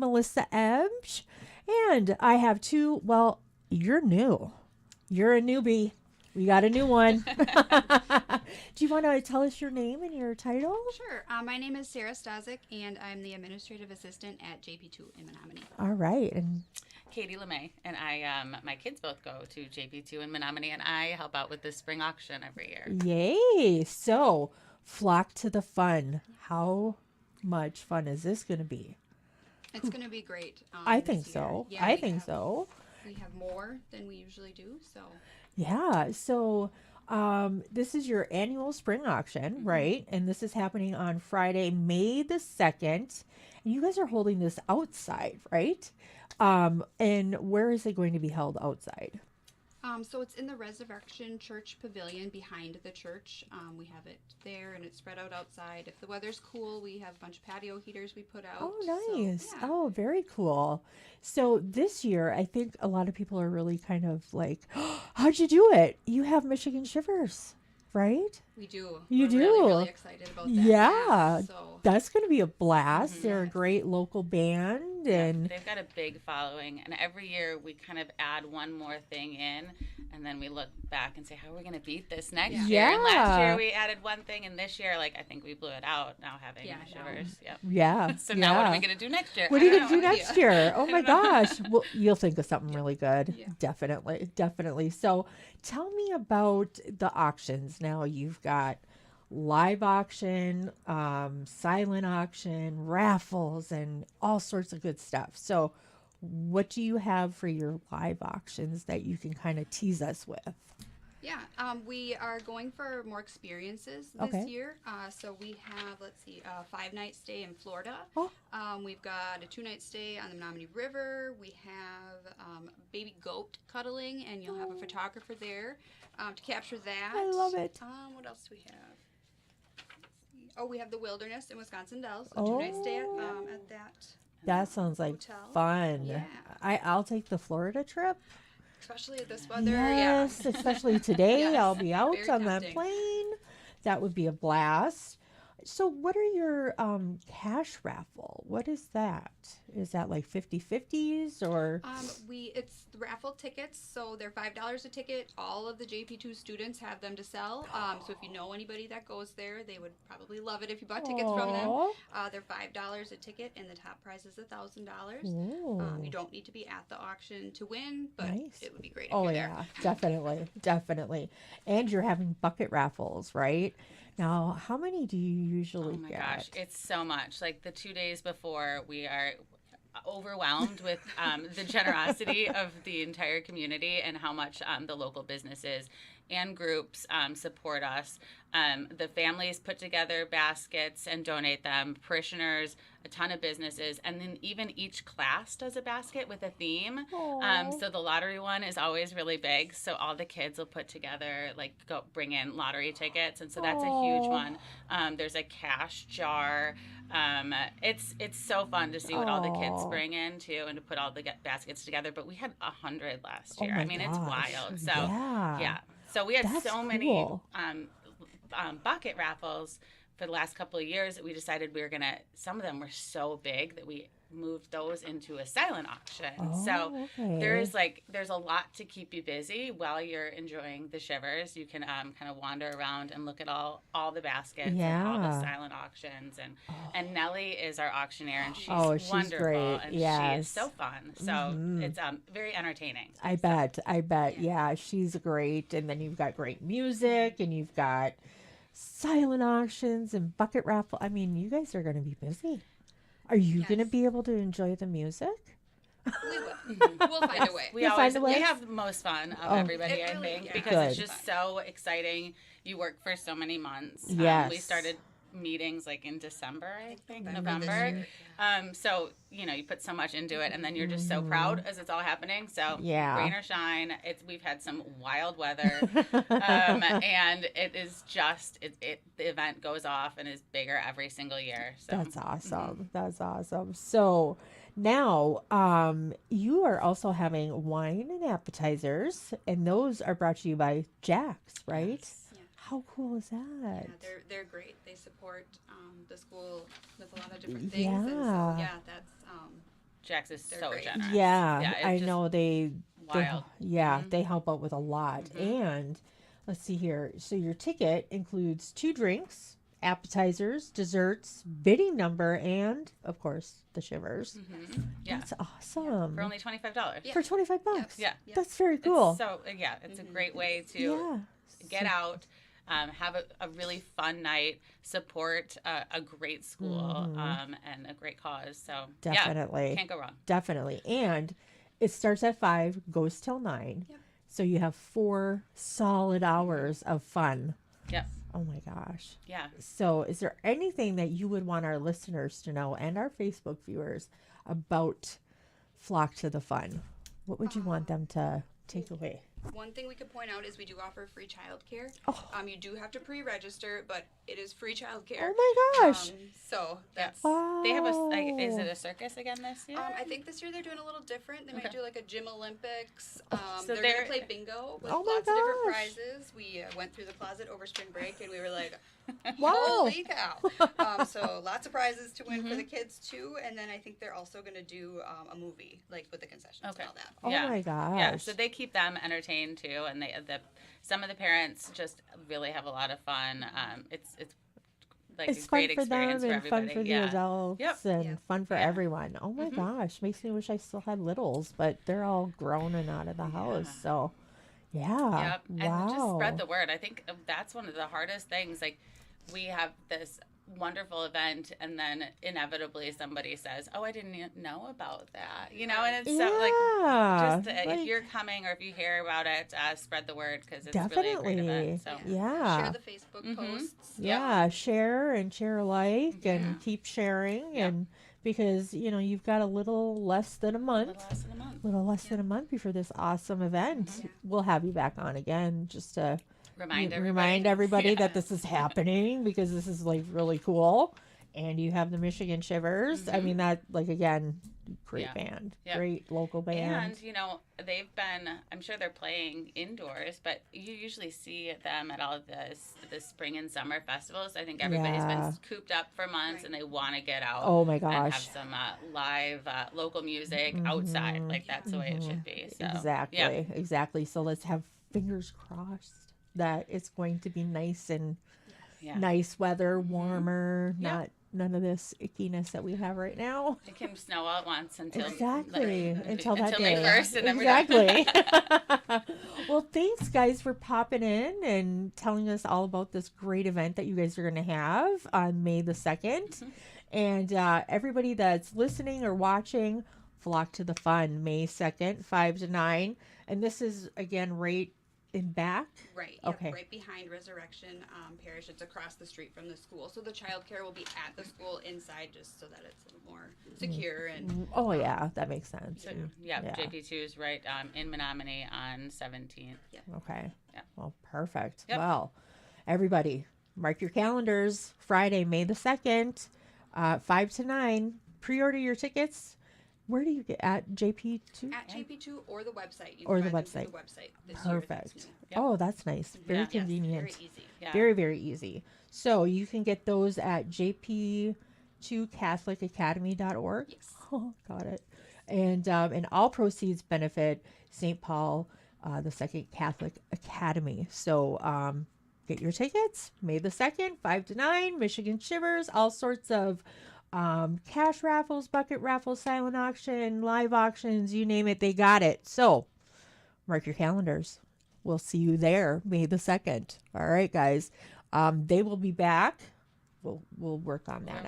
Melissa Ebsch, and I have two. Well, you're new. You're a newbie. We got a new one. Do you want to tell us your name and your title? Sure. My name is Sarah Stazik, and I'm the administrative assistant at JP2 in Menominee. All right. And Katie LeMay, and my kids both go to JP2 in Menominee, and I help out with the spring auction every year. yay. So, flock to the fun. How much fun is this going to be? It's going to be great. I this think year. so. Yeah, I think so. We have more than we usually do, so. Yeah. So, this is your annual spring auction, right? And this is happening on Friday, May the 2nd. And you guys are holding this outside, right? And where is it going to be held outside? So it's in the Resurrection Church Pavilion behind the church. We have it there, and it's spread out outside. If the weather's cool, we have a bunch of patio heaters we put out. Oh, nice. So, yeah. Oh, very cool. So this year, I think a lot of people are really kind of like, how'd you do it? You have Michigan Shivers, right? We do. You We're do? Really, really excited about that. Yeah. So That's going to be a blast. They're a Yes. great local band. And They've got a big following, and every year we kind of add one more thing in, and then we look back and say, how are we going to beat this next year? And last Yeah. year we added one thing, and this year, I think we blew it out now having Yeah, Shivers. Yep. yeah. So now what are we yeah. going to do next year? What are I you don't going to do know. next year? Oh my gosh. Well, you'll think of something really good. Yeah. Definitely. Definitely. So tell me about the auctions. Now you've got live auction, silent auction, raffles, and all sorts of good stuff. So what do you have for your live auctions that you can kind of tease us with? Yeah, we are going for more experiences this Okay. year. So we have, let's see, a 5-night stay in Florida. Oh. We've got a 2-night stay on the Menominee River. We have baby goat cuddling, and you'll have a photographer there to capture that. I love it. What else do we have? Oh, we have the Wilderness in Wisconsin Dells. A 2-night stay at that. That sounds like Hotel. fun. Yeah. I'll take the Florida trip. Especially at this weather. Yes, especially today. Yes, I'll be out very on that tempting. plane. That would be a blast. So what are your cash raffle? What is that? Is that like 50/50s or? It's raffle tickets, so they're $5 a ticket. All of the JP2 students have them to sell. So if you know anybody that goes there, they would probably love it if you bought tickets from them. Aw. They're $5 a ticket, and the top prize is $1,000. Ooh. You don't need to be at the auction to win, but Nice. it would be great if Oh you're yeah, there. definitely, definitely. And you're having bucket raffles, right? Now, how many do you usually Oh my get? gosh, it's so much. Like the 2 days before, we are overwhelmed with the generosity of the entire community and how much the local businesses and groups support us. The families put together baskets and donate them, parishioners, a ton of businesses, and then even each class does a basket with a theme. Aw. So the lottery one is always really big. So all the kids will put together, go bring in lottery tickets, and so that's a huge Aw. one. There's a cash jar. It's so fun to see what all the kids Aw. bring in too, and to put all the baskets together. But we had 100 last Oh year. my I mean, it's gosh. wild. So Yeah. So we had That's so many cool. bucket raffles for the last couple of years that we decided we were gonna. Some of them were so big that we moved those into a silent auction. So okay. there's a lot to keep you busy while you're enjoying the Shivers. You can kind of wander around and look at all the baskets and all Yeah. the silent auctions, and Nellie is our auctioneer, and she's Oh, she's wonderful, great. and she Yes. is so fun. So Mhm. it's very entertaining. I bet. Yeah, she's great. And then you've got great music and you've got silent auctions and bucket raffle. I mean, you guys are going to be busy. Are you going to Yes. be able to enjoy the music? We will. We'll find a way. We You'll always find a way? we have the most fun of Oh. everybody, It I really- think, yeah. because Good. it's just so exciting. You work for so many months. Yes. We started meetings in December, I think, November this November. year. So you put so much into it, and then you're just so proud as it's all happening. So Yeah. rain or shine, we've had some wild weather, and it is just the event goes off and is bigger every single year. So That's awesome. That's awesome. So now, you are also having wine and appetizers, and those are brought to you by Jack's, right? Yes. Yeah. How cool is that? Yeah, they're great. They support the school with a lot of different things. And so, Yeah. yeah, that's Jax is They're so great. generous. Yeah, it's I just know they wild. they help out with a lot. And let's see here. So your ticket includes 2 drinks, appetizers, desserts, bidding number, and of course the shivers. Yeah. That's awesome. For only $25. Yeah. For 25 bucks. Yeah. Yep. That's very cool. It's so it's a great way to Yeah. get out, have a really fun night, support a great school, and a great cause. So Definitely. yeah, can't go wrong. Definitely. And it starts at 5, goes till 9. Yep. So you have 4 solid hours of fun. Yep. Oh my gosh. Yeah. So is there anything that you would want our listeners to know and our Facebook viewers about Flock to the Fun? What would you want them to take away? One thing we could point out is we do offer free childcare. Oh. You do have to pre-register, but it is free childcare. Oh my gosh. So that's. Wow. They have is it a circus again this year? I think this year they're doing a little different. They might do like a gym Olympics. So they're they're- gonna play bingo with Oh my lots of different gosh. prizes. We went through the closet over spring break and we were like, Wow. holy cow! So lots of prizes to win for the kids too. And then I think they're also gonna do a movie like with the concessions Okay. and all that. Oh Yeah. my gosh. Yeah, so they keep them entertained too, and some of the parents just really have a lot of fun. It's like It's a fun great for them experience for and everybody. fun for the yeah. adults Yep. and Yeah. fun for Yeah. everyone. Oh my gosh. Makes me wish I still had littles, but they're all grown and out of the house. So yeah. Yep, Wow. and just spread the word. I think that's one of the hardest things. Like, we have this wonderful event, and then inevitably somebody says, "Oh, I didn't know about that," and it's so like Yeah, just like- if you're coming or if you hear about it, spread the word because it's Definitely. really a great event. So Yeah. Share the Facebook posts. Yeah, share and share alike and keep sharing Yeah. and because you've got a little less than a a month. little less than a month. Little less than a month before this awesome event. We'll have you back on again just to remind everybody Yeah. that this is happening because this is like really cool. And you have the Michigan Shivers. I mean that again, great Yeah. band. Yep. Great local band. And they've been, I'm sure they're playing indoors, but you usually see them at all of the spring and summer festivals. I think everybody's Yeah. been cooped up for months and they want to get out Oh my and have gosh. some live local music outside. Like, that's the way it should be. So Exactly. yeah. Exactly. So let's have fingers crossed that it's going to be nice and Yeah. nice weather, warmer, Yeah. none of this ickiness that we have right now. It can snow all at once until Exactly. Until that May day. 1st, and then we're done. Exactly. Well, thanks guys for popping in and telling us all about this great event that you guys are going to have on May the 2nd. And everybody that's listening or watching, flock to the fun May 2nd, 5 to 9. And this is again right in back. Right. Yep, Okay. right behind Resurrection Parish. It's across the street from the school. So the childcare will be at the school inside just so that it's a little more secure and Oh yeah, that makes sense. So, yeah, JP2 is right in Menominee on 17th. Okay. Yeah. Well, perfect. Yep. Well, everybody, mark your calendars. Friday, May the 2nd, 5 to 9. Pre-order your tickets. Where do you get at JP2? at JP2 or the website. You Or can the find them through website. the website this year if it's Perfect. new. Yep. Oh, that's nice. Very Yeah. Yes, convenient. Very easy. Yeah. Very, very easy. So you can get those at jp2catholicacademy.org. Yes. Oh, got it. And all proceeds benefit St. Paul, the Second Catholic Academy. So get your tickets. May the 2nd, 5 to 9, Michigan Shivers, all sorts of cash raffles, bucket raffles, silent auction, live auctions, you name it, they got it. So mark your calendars. We'll see you there May the 2nd. All right, guys. They will be back. We'll work on that.